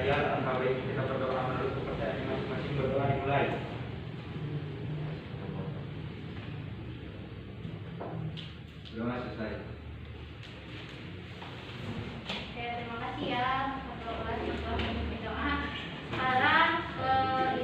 saya, alangkah baiknya kita berdoa menurut kepercayaan masing-masing. Berdoa dimulai. Doa selesai. Oke, terima kasih ya untuk doa. Sekarang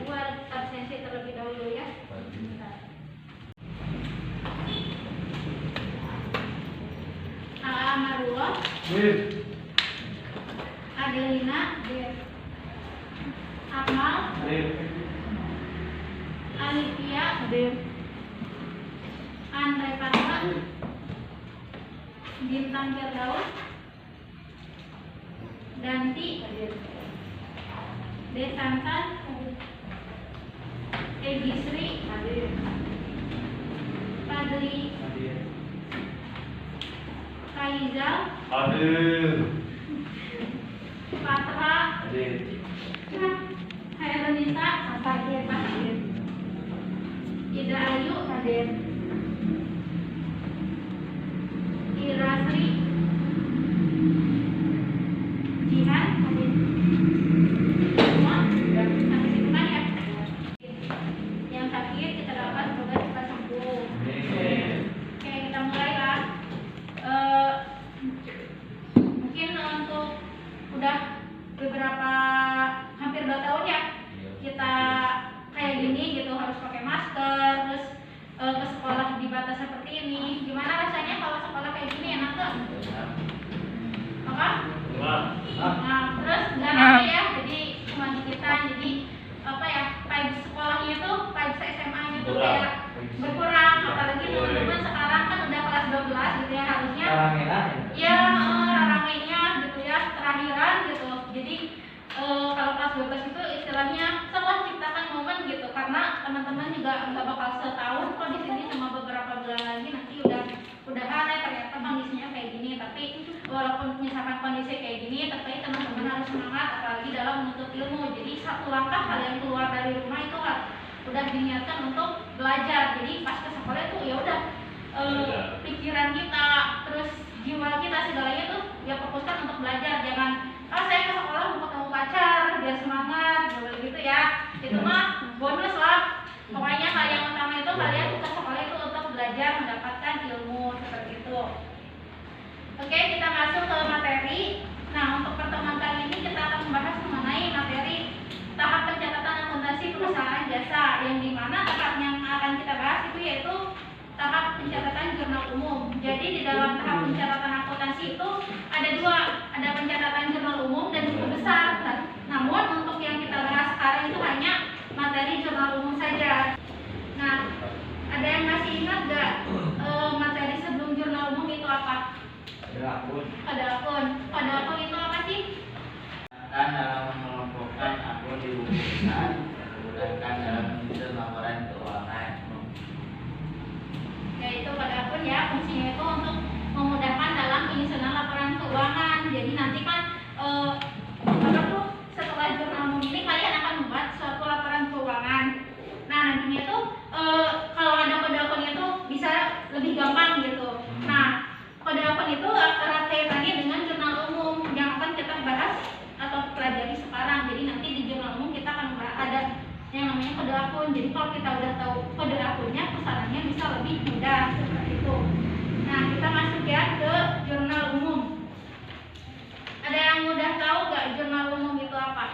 Ibu absensi terlebih dahulu ya. Marullah, Adelina, Akmal, Alivia, Andre Fatma, Bintang Firdaus, Danti, Desantan, Egi Sri, Fadli, Kaizal, Patra, Hairunisa, Ida Ayu, Irasri, Jihan, semua sampai situ kan ya. Yang sakit kita doakan semoga cepat sembuh. Oke, kita mulai lah. Mungkin untuk udah beberapa hampir 2 tahun ya kita kayak gini gitu, harus pakai masker, terus ke sekolah dibatasi seperti ini. Gimana rasanya kalau sekolah kayak gini, enak tuh? Apa? Nah, terus nggak apa ya, jadi cuma kita, jadi apa ya, vibes sekolahnya itu, vibes SMA-nya tuh kayak berkurang, apalagi teman-teman sekarang kan udah kelas 12 gitu ya, harusnya ya ramainya gitu ya, terakhiran gitu. Jadi kalau kelas 12 itu istilahnya setelah ciptakan momen gitu, karena teman-teman juga nggak bakal setahun kok di sini, cuma beberapa bulan lagi nanti udahan ya, ternyata kondisinya kayak gini. Tapi walaupun misalkan kondisi kayak gini, tapi teman-teman harus semangat, apalagi dalam menuntut ilmu. Jadi satu langkah kalian keluar dari rumah itu udah diniatkan untuk belajar. Jadi pas ke sekolah itu ya udah pikiran kita, terus jiwa kita, segalanya tuh ya fokuskan untuk belajar. Jangan saya ke sekolah mau ketemu pacar biar semangat, gitu ya. Itu mah bonus lah. Pokoknya hal yang utama itu kalian ke sekolah itu untuk belajar, mendapatkan ilmu seperti itu. Oke, kita masuk ke materi. Nah, untuk pertemuan kali ini kita akan membahas mengenai materi tahap pencatatan akuntansi perusahaan jasa, yang dimana tahap yang akan kita bahas itu yaitu tahap pencatatan jurnal umum. Jadi di dalam tahap pencatatan akuntansi itu ada 2, ada pencatatan jurnal umum dan buku besar. Namun untuk yang kita bahas sekarang itu hanya materi jurnal umum saja. Nah, ada yang masih ingat nggak materi sebelum jurnal umum itu apa? Pada akun itu apa sih? Dalam mengelompokkan akun di buku besar, menggunakan dalam menyusun laporan keuangan. Yaitu pada akun ya, fungsinya itu untuk memudahkan dalam penyusunan laporan keuangan. Jadi nanti kan setelah jurnal umum ini kalian akan membuat suatu laporan keuangan. Nah, nantinya itu kalau ada kode akun itu bisa lebih gampang gitu. Nah, kode akun itu erat kaitannya dengan jurnal umum yang akan kita bahas atau pelajari sekarang. Jadi nanti di jurnal umum kita akan ada yang namanya kode akun. Jadi kalau kita udah tahu kode akunnya, kesalahannya bisa lebih mudah seperti itu. Nah, kita masuk ya ke jurnal umum. Ada yang udah tahu nggak jurnal umum itu apa?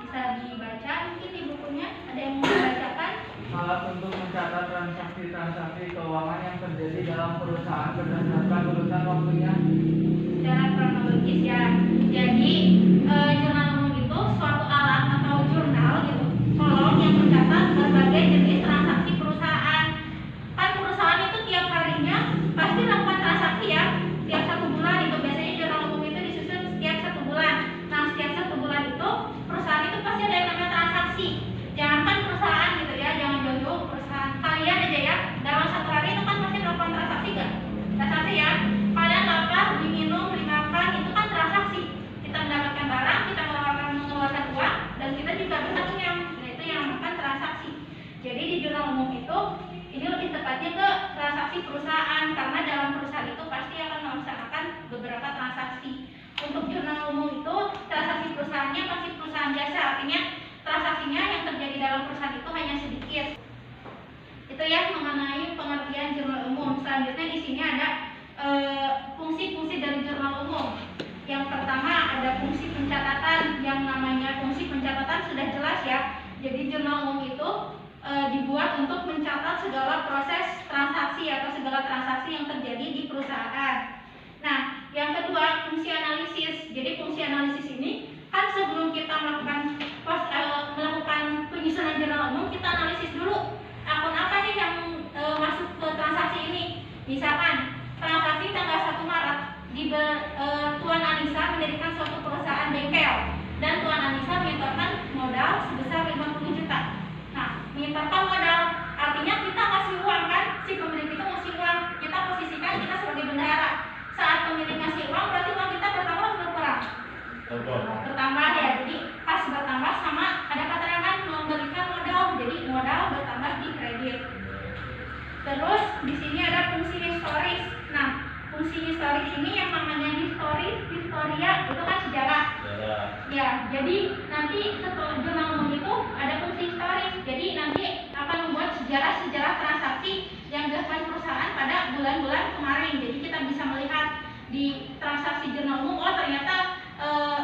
Bisa dibaca mungkin di bukunya. Ada yang mau dibacakan? Alat untuk mencatat transaksi-transaksi keuangan yang terjadi dalam perusahaan berdasarkan urutan waktunya Secara kronologis ya. Jadi jurnal umum itu suatu alat atau jurnal gitu, kolom yang mencatat berbagai jenis transaksi perusahaan. Kan perusahaan itu tiap harinya pasti melakukan transaksi ya, tiap 1 bulan itu biasanya jurnal umum itu disusun setiap 1 bulan. Nah, setiap 1 bulan itu perusahaan itu pasti ada yang namanya transaksi. Jangankan perusahaan gitu ya, jangan jauh-jauh perusahaan kalian aja ya, dalam 1 hari itu kan pasti melakukan transaksi gak? Transaksi ya, kalian lapar, beli minum, beli makan, itu kan transaksi. Kita mendapatkan barang, kita mengeluarkan uang, dan kita juga berhutang. Nah, itu yang namanya transaksi. Jadi di jurnal umum itu ini lebih tepatnya ke transaksi perusahaan, karena dalam perusahaan itu pasti akan melaksanakan beberapa transaksi. jurnal umum itu transaksi perusahaannya pasti perusahaan jasa, artinya transaksinya yang terjadi dalam perusahaan itu hanya sedikit. Itu ya mengenai pengertian jurnal umum. Selanjutnya di sini ada fungsi-fungsi dari jurnal umum. Yang pertama ada fungsi pencatatan. Yang namanya fungsi pencatatan sudah jelas ya. Jadi jurnal umum itu dibuat untuk mencatat segala proses transaksi atau segala transaksi yang terjadi di perusahaan. Nah, yang kedua fungsi analisis. Jadi fungsi analisis ini kan sebelum kita melakukan penyusunan jurnal umum, kita analisis dulu akun apa nih yang masuk ke transaksi ini. Misalkan transaksi tanggal 1 Maret Tuan Anissa mendirikan suatu perusahaan bengkel dan Tuan Anissa menyetorkan modal sebesar 50 juta. Nah, menyetorkan modal artinya kita kasih uang kan, si pemilik itu ngasih uang, kita posisikan kita sebagai bendahara. Saat pemilik ngasih uang berarti uang kita bertambah atau berkurang? Bertambah ya, jadi pas bertambah sama ada keterangan memberikan modal, jadi modal bertambah di kredit. Terus di sini ada fungsi historis. Nah, fungsi historis ini yang namanya historia itu kan sejarah. Ya, jadi nanti setelah jurnal umum itu ada fungsi historis. Jadi nanti akan membuat sejarah transaksi yang dilakukan perusahaan pada bulan-bulan kemarin. Jadi kita bisa melihat di transaksi jurnal umum, oh ternyata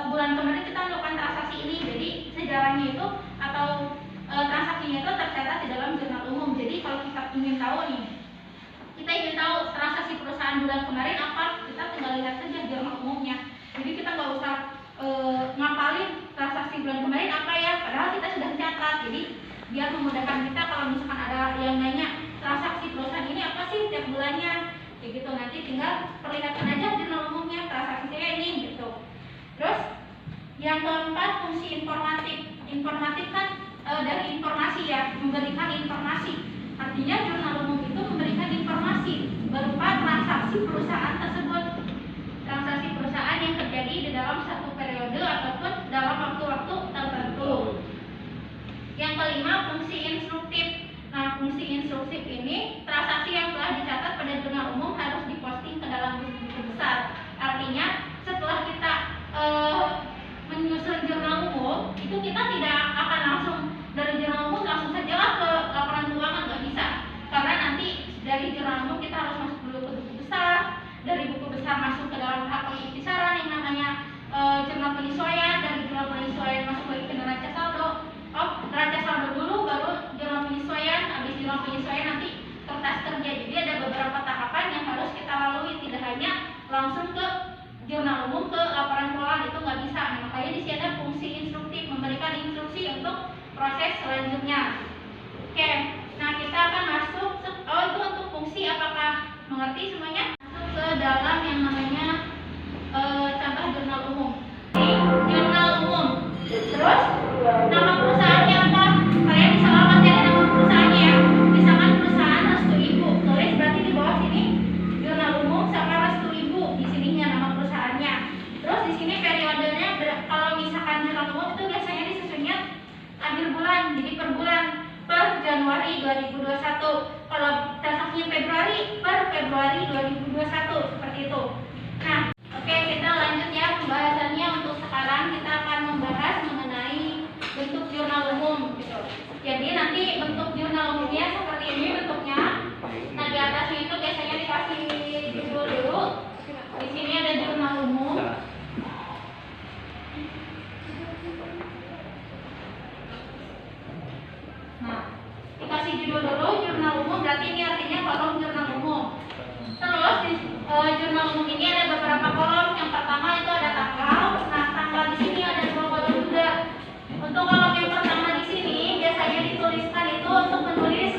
bulan kemarin kita melakukan transaksi ini. Jadi sejarahnya itu atau transaksinya itu tercatat di dalam jurnal umum. Jadi kalau kita ingin tahu nih, kita ingin tahu transaksi perusahaan bulan kemarin apa, kita tinggal lihat saja jurnal umumnya. Jadi kita nggak usah ngapalin transaksi bulan kemarin apa ya, padahal kita sudah catat. Jadi biar memudahkan kita kalau misalkan ada yang nanya transaksi perusahaan ini apa sih tiap bulannya, kayak gitu, nanti tinggal perlihatkan aja jurnal umumnya transaksinya ini gitu. Terus yang keempat fungsi informatif. Informatif kan dari informasi ya, memberikan informasi. Artinya jurnal umum itu memberikan informasi berupa transaksi perusahaan tersebut, transaksi perusahaan yang terjadi di dalam satu periode ataupun dalam waktu-waktu tertentu. Yang kelima fungsi instruktif. Nah, fungsi instruktif ini transaksi yang telah dicatat pada jurnal umum harus diposting ke dalam buku besar. Artinya setelah kita menyusun jurnal umum itu kita tidak akan langsung dari jurnal umum langsung saja lah ke laporan keuangan, nggak bisa, karena nanti dari jurnal umum kita harus masuk dulu ke buku besar, dari buku besar masuk ke dalam tahap pengkisaran yang namanya jurnal penyesuaian, dari jurnal penyesuaian masuk lagi ke neraca saldo, neraca saldo dulu baru jurnal penyesuaian, habis jurnal penyesuaian nanti kertas kerja. Jadi ada beberapa tahapan yang harus kita lalui, tidak hanya langsung ke jurnal umum ke laporan keuangan, itu nggak bisa. Nah, makanya di sini ada fungsi instruktif, memberikan instruksi untuk proses selanjutnya. Oke, nah kita akan masuk itu untuk fungsi, apakah mengerti semuanya? Masuk ke dalam yang namanya contoh jurnal umum. Jurnal umum. Terus nama perusahaannya apa? Kalian bisa pasti ada nama perusahaannya ya. Misalkan perusahaan Restu Ibu, tulis berarti di bawah sini jurnal umum sama Restu Ibu, di sininya nama perusahaannya. Terus di sini periodenya, kalau misalkan jurnal umum itu biasanya disusunnya akhir bulan, jadi per bulan, per Januari 2021. Kalau transaksinya Februari, per Februari 2021, seperti itu. Nah, oke, kita lanjut ya pembahasannya. Untuk sekarang kita akan membahas mengenai bentuk jurnal umum gitu. Jadi nanti bentuk jurnal umumnya seperti ini bentuknya. Nah, di atasnya itu biasanya dikasih judul dulu. Di sini ada jurnal umum. Nah, dikasih judul dulu jurnal umum, berarti ini artinya kolom jurnal umum. Terus di jurnal umum ini ada beberapa kolom. Yang pertama itu ada tanggal. Nah, tanggal di sini ada 2 kolom juga. Untuk kolom yang pertama di sini biasanya dituliskan itu untuk menulis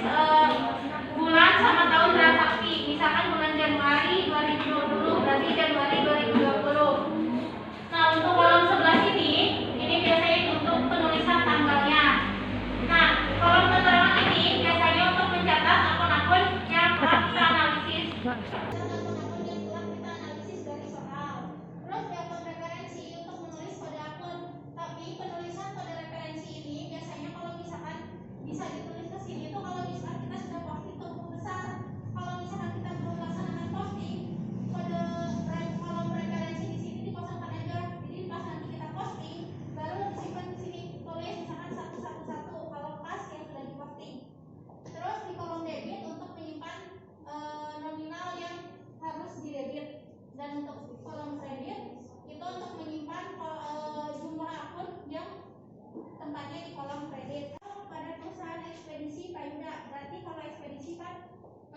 bulan sama tahun transaksi. Misalkan bulan Januari 2020, berarti Januari 2020. Nah, untuk kolom sebelah sini ini biasanya untuk penulisan tanggalnya. Nah, kolom keterangan ini biasanya untuk mencatat akun-akun yang telah kita analisis. Akun-akun yang telah kita analisis dari soal. Terus di akun referensi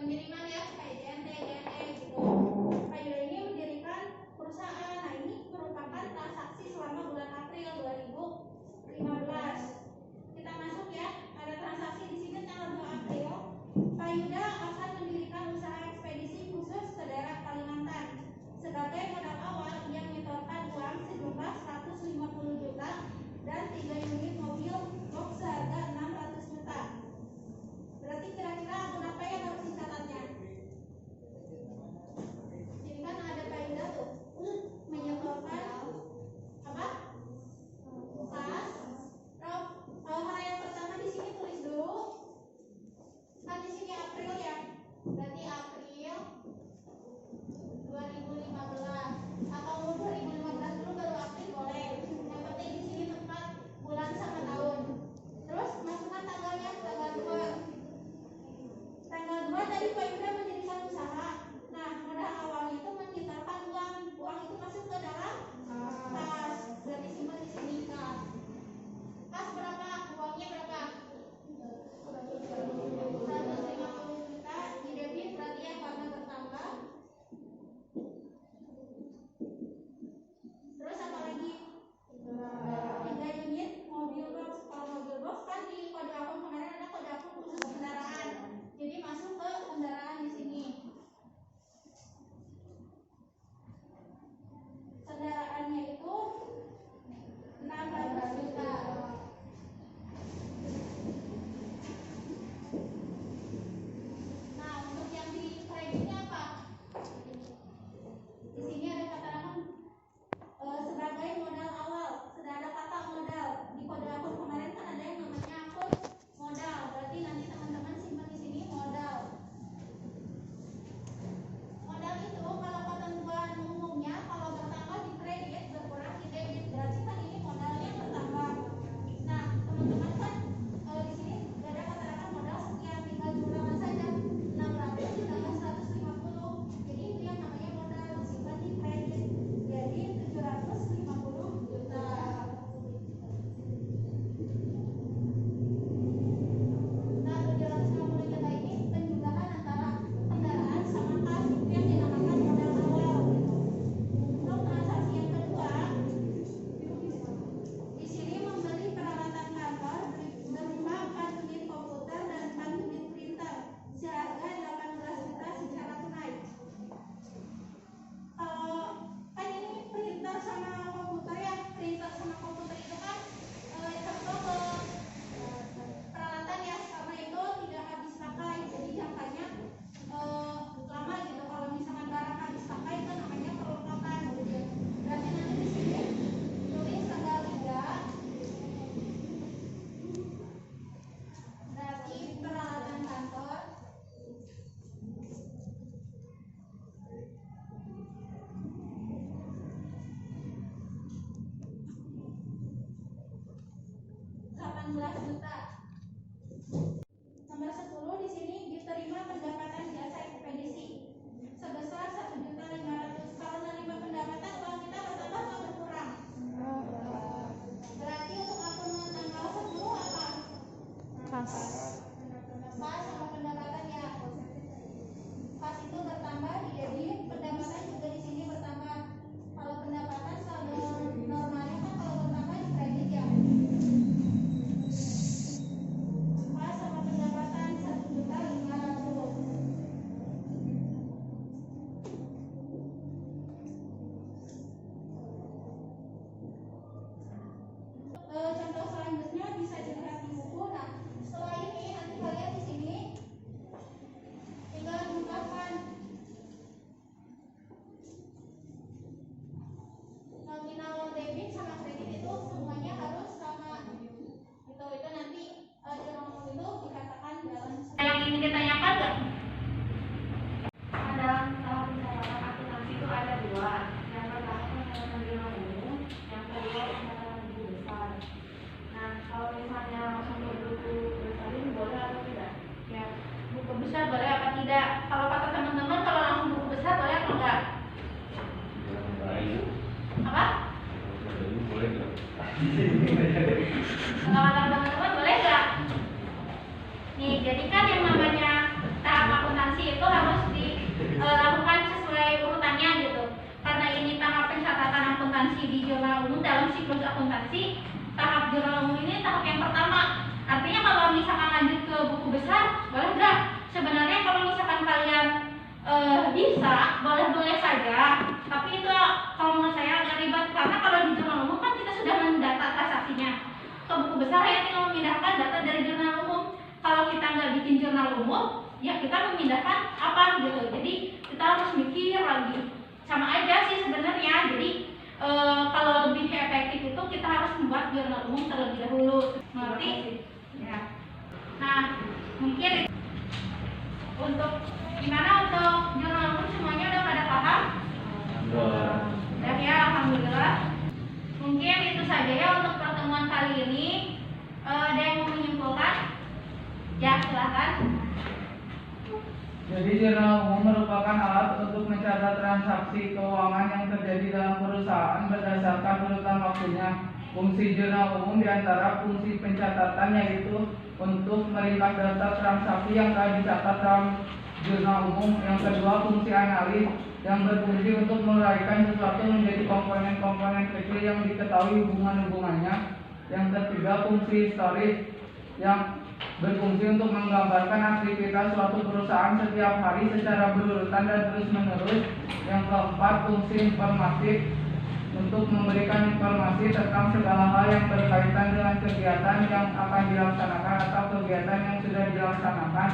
pengiriman ya kayak JNT, JNE gitu. Pak Yuda ini mendirikan perusahaan. Nah ini merupakan transaksi selama bulan April 2015. Kita masuk ya, ada transaksi di sini tanggal 2 April. Pak Yuda akan mendirikan usaha ekspedisi khusus ke daerah Kalimantan. Sebagai modal awal, ia menyetorkan uang sejumlah 150 juta dan 3 unit mobil box seharga 600 juta. Berarti kira-kira berapa yang harus dicatatnya? Jadi kan ada Pak Yuda tuh menyetorkan apa? Pas. Hal yang pertama di sini tulis dulu. Kan di sini April ya. Berarti April 2015 atau 2015 dulu baru April boleh. Yang penting di sini tempat, bulan sama tahun. Terus masukkan tanggalnya, tanggal 2. Tanggal 2 tadi Pak Yuda mendirikan usaha. Nah, modal awalnya itu menyetorkan uang. Uang itu masuk ke dalam kas. Berarti simpan di sini kas. Kas berapa? Uangnya berapa? 150 juta di debit berarti ya karena bertambah. Terus apa lagi? 3 unit mobil box. Kalau mobil box kan di kode akun kemarin ada kode akun khusus kendaraan. Jadi masuk ke kendaraan di sini. Kendaraannya itu 600 juta. Nah, untuk yang di kreditnya apa? Di sini ada katakan sebagai modal awal. Sudah ada kata modal. Di kode akun kemarin kan ada yang namanya akun modal. Berarti nanti teman-teman simpan di sini modal. Modal itu kalau ketentuan umumnya kalau bertambah di kredit berkurang di debit. Berarti kan ini modalnya bertambah. Nah, teman-teman kan di sini gak ada kata modal sekian, tinggal jumlahkan saja 600 ditambah 150. Jadi itu yang namanya modal disimpan di kredit. Jadi 750 juta. Nah, 750 juta ini penjumlahan antara kendaraan sama kas, itu yang dinamakan modal awal gitu. Untuk transaksi yang kedua, di sini membeli peralatan kantor berupa 4 unit komputer dan 4 unit printer seharga 18 juta secara tunai. Kan ini printer sama komputer ya, printer sama komputer itu kan contoh ke peralatan ya, karena itu tidak habis pakai, jadi jangkanya lama gitu. Kalau misalkan barang habis pakai itu namanya perlengkapan gitu. Berarti nanti di sini tulis tanggal 3. Berarti peralatan kantor Rp18 juta. Nomor 10 di sini diterima pendapatan jasa ekspedisi sebesar 1.500.000. Kalau menerima pendapatan uang kita bertambah atau berkurang? Berarti untuk akun tanggal 10 apa? Pas sama pendapatan ya. Pas itu bertambah di debit, pendapatan juga di sini bertambah. Kalau pendapatan saldo normalnya kan kalau bertambah di kredit ya. Pas sama pendapatan 1.500.000. Contoh selanjutnya bisa dilihat di buku. Nah, setelah ini nanti kalian di sini tinggal bukakan nominal debit sama kredit itu semuanya harus sama. Itu nanti di nomor itu dikatakan balance. Yang ingin ditanyakan nggak? Ada pencatatan akuntansi itu ada 2. Yang pertama pencatatan bilangan umum, yang kedua pencatatan buku besar. Nah, kalau misalnya langsung ke buku besar ini boleh atau tidak? Ya, buku besar boleh apa tidak? Kalau kata teman-teman kalau langsung buku besar boleh apa enggak? Apa? Boleh nggak? Kalau kata teman-teman boleh nggak? Nih, jadi kan yang namanya tahap akuntansi itu akuntansi di jurnal umum dalam siklus akuntansi. Tahap jurnal umum ini tahap yang pertama. Artinya kalau misalkan lanjut ke buku besar, boleh nggak? Sebenarnya kalau misalkan kalian bisa, boleh-boleh saja. Tapi itu kalau menurut saya agak ribet karena kalau di jurnal umum kan kita sudah mendata transaksinya. Ke buku besar ya tinggal memindahkan data dari jurnal umum. Kalau kita nggak bikin jurnal umum, ya kita memindahkan apa gitu. Jadi kita harus mikir lagi. Sama aja sih sebenarnya. Jadi kalau lebih efektif itu kita harus membuat jurnal umum terlebih dahulu. Ngerti? Ya. Nah, mungkin untuk gimana untuk jurnal umum semuanya udah pada paham? Udah ya, alhamdulillah. Mungkin itu saja ya untuk pertemuan kali ini. Ada yang mau menyimpulkan? Ya, silakan. Jadi jurnal umum merupakan alat untuk mencatat transaksi keuangan yang terjadi dalam perusahaan berdasarkan urutan waktunya. Fungsi jurnal umum diantara fungsi pencatatan yaitu untuk meringkas data transaksi yang telah dicatat dalam jurnal umum. Yang kedua, fungsi analis yang berfungsi untuk menguraikan sesuatu menjadi komponen-komponen kecil yang diketahui hubungan-hubungannya. Yang ketiga, fungsi historis yang berfungsi untuk menggambarkan aktivitas suatu perusahaan setiap hari secara berurutan dan terus-menerus. Yang keempat, fungsi informatif untuk memberikan informasi tentang segala hal yang berkaitan dengan kegiatan yang akan dilaksanakan atau kegiatan yang sudah dilaksanakan.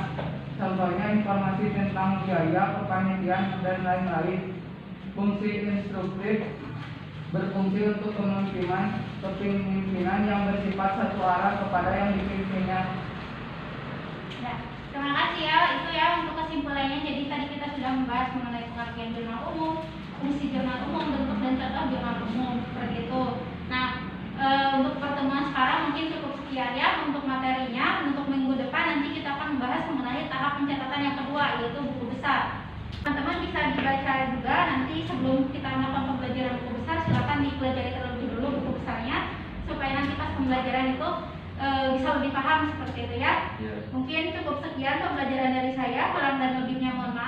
Contohnya informasi tentang biaya, kepanitiaan, dan lain-lain. Fungsi instruktif berfungsi untuk kepemimpinan yang bersifat satu arah kepada yang dipimpinnya. Ya, terima kasih ya. Itu ya untuk kesimpulannya. Jadi tadi kita sudah membahas mengenai pengertian jurnal umum, fungsi jurnal umum, bentuk dan contoh jurnal umum seperti itu. Nah, untuk pertemuan sekarang mungkin cukup sekian ya untuk materinya. Untuk minggu depan nanti kita akan membahas mengenai tahap pencatatan yang kedua, yaitu buku besar. Teman-teman bisa dibaca juga nanti sebelum kita melakukan pembelajaran buku besar, silakan dipelajari terlebih dulu buku besarnya supaya nanti pas pembelajaran itu bisa lebih paham seperti itu ya. Mungkin cukup sekian pembelajaran dari saya, kurang dan lebihnya mohon maaf.